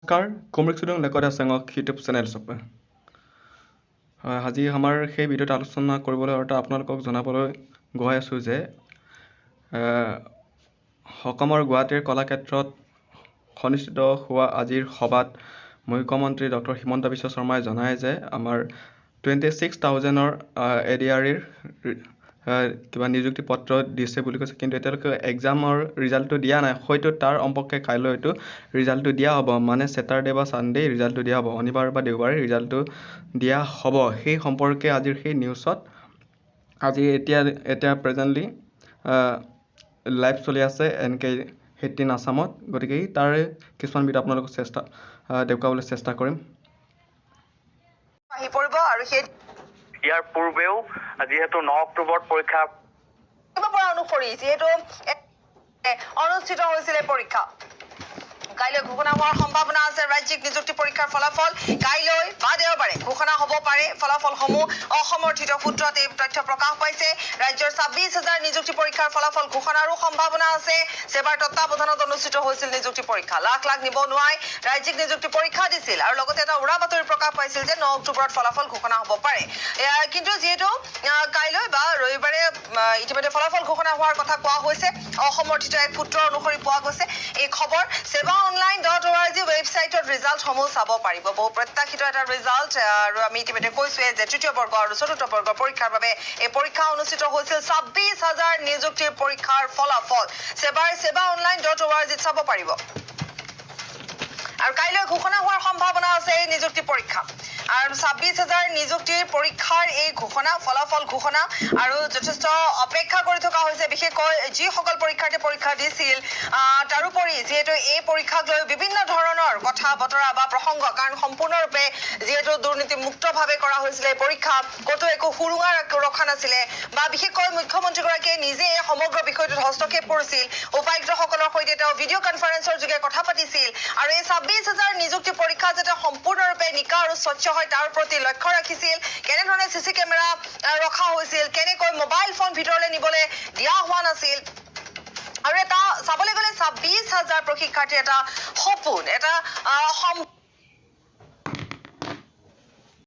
car कमरिक सुदों लेकर आसेंगक YouTube channel सब আজি আমাৰ সেই ভিডিঅ'ত আলোচনা কৰিবলৈ আৰু আপোনালোকক জনাবলৈ গৈ আছোঁ যে অসমৰ গুৱাহাটীৰ কলাক্ষেত্ৰত অনুষ্ঠিত হোৱা আজিৰ সভাত মুখ্যমন্ত্ৰী ডক্টৰ হিমন্ত বিশ্ব শৰ্মাই জনায় যে আমাৰ 26,000ৰ ADRE কিবা নিযুক্তি পত্ৰ দিছে বুলি কৈছে কিন্তু এতিয়ালৈকে এক্সামৰ ৰিজাল্টটো দিয়া নাই হয়তো তাৰ সম্পৰ্কে কাইলৈ হয়তো ৰিজাল্টটো দিয়া হ'ব মানে স্যাটাৰডে বা সানডে ৰিজাল্টটো দিয়া হ'ব শনিবাৰ বা দেওবাৰে ৰিজাল্টটো দিয়া হ'ব সেই সম্পৰ্কে আজিৰ সেই নিউজত আজি এতিয়া প্ৰেজেন্টলি লাইভ চলি আছে এনকে 18 আসামত গতিকে তাৰে কিছুমান ভিডিঅ' আপোনালোকক দেখুৱাবলৈ চেষ্টা কৰিম আহি পৰিব আৰু সেই ইয়াৰ পূৰ্বেও যেহেতু 9 অক্টোবৰত পৰীক্ষা অনুসৰি যেহেতু অনুষ্ঠিত হৈছিল পৰীক্ষা কাইলৈ ঘোষণা হোৱাৰ সম্ভাৱনা আছে ৰাজ্যিক নিযুক্তি পৰীক্ষাৰ ফলাফল কাইলৈ বা দেওবাৰে ঘোষণা হ'ব পাৰে ফলাফলসমূহ অসমৰ্থিত সূত্ৰত এই তথ্য প্ৰকাশ পাইছে ৰাজ্যৰ 26,000 নিযুক্তি পৰীক্ষাৰ ফলাফল ঘোষণাৰো সম্ভাৱনা আছে সেবাৰ তত্ত্বাৱধানত অনুষ্ঠিত হৈছিল নিযুক্তি পৰীক্ষা লাখ লাখ নিবনুৱাই ৰাজ্যিক নিযুক্তি পৰীক্ষা দিছিল আৰু লগতে এটা উৰা বাতৰি প্ৰকাশ পাইছিল যে 9 অক্টোবৰত ফলাফল ঘোষণা হ'ব পাৰে কিন্তু যেহেতু কাইলৈ বা ৰবিবাৰে ইতিমধ্যে ফলাফল ঘোষণা হোৱাৰ কথা কোৱা হৈছে অসমৰ্থিত এক সূত্ৰ অনুসৰি পোৱা গৈছে এই খবৰ সেৱা online.org ৱেবছাইটত ৰিজাল্ট সমূহ চাব পাৰিব বহু প্ৰত্যাশিত এটা ৰিজাল্ট আৰু আমি ইতিমধ্যে কৈছোৱে যে তৃতীয় বৰ্গ আৰু চতুৰ্থ বৰ্গৰ পৰীক্ষাৰ বাবে এই পৰীক্ষা অনুষ্ঠিত হৈছিল 26,000 নিযুক্তিৰ পৰীক্ষাৰ ফলাফল সেৱা online.org চাব পাৰিব আৰু কাইলৈ ঘোষণা হোৱাৰ সম্ভাৱনা আছে এই নিযুক্তি পৰীক্ষা আৰু 26,000 নিযুক্তিৰ পৰীক্ষাৰ এই ঘোষণা ফলাফল ঘোষণা আৰু যথেষ্ট অপেক্ষা কৰি থকা হৈছে বিশেষকৈ যিসকল পৰীক্ষাৰ্থী পৰীক্ষা দিছিল তাৰোপৰি যেহেতু এই পৰীক্ষাক লৈ বিভিন্ন ধৰণৰ কথা বতৰা বা প্ৰসংগ কাৰণ সম্পূৰ্ণৰূপে যেহেতু দুৰ্নীতি মুক্তভাৱে কৰা হৈছিল এই পৰীক্ষা কতো একো সুৰুঙা ৰখা নাছিলে বা বিশেষকৈ মুখ্যমন্ত্ৰীগৰাকীয়ে নিজে এই সমগ্ৰ বিষয়টোত হস্তক্ষেপ কৰিছিল উপায়ুক্তসকলৰ সৈতে তেওঁ ভিডিঅ' কনফাৰেন্সৰ যোগে কথা পাতিছিল আৰু এই 26,000 নিযুক্তি পৰীক্ষা যাতে সম্পূৰ্ণৰূপে নিকা আৰু স্বচ্ছ হয় তাৰ প্ৰতি লক্ষ্য ৰাখিছিল কেনেধৰণে সিসি কেমেৰা ৰখা হৈছিল কেনেকৈ মোবাইল ফোন ভিতৰলৈ নিবলৈ দিয়া হোৱা নাছিল আৰু এটা চাবলৈ গ'লে 26,000 প্ৰশিক্ষাৰ্থী এটা সপোন এটা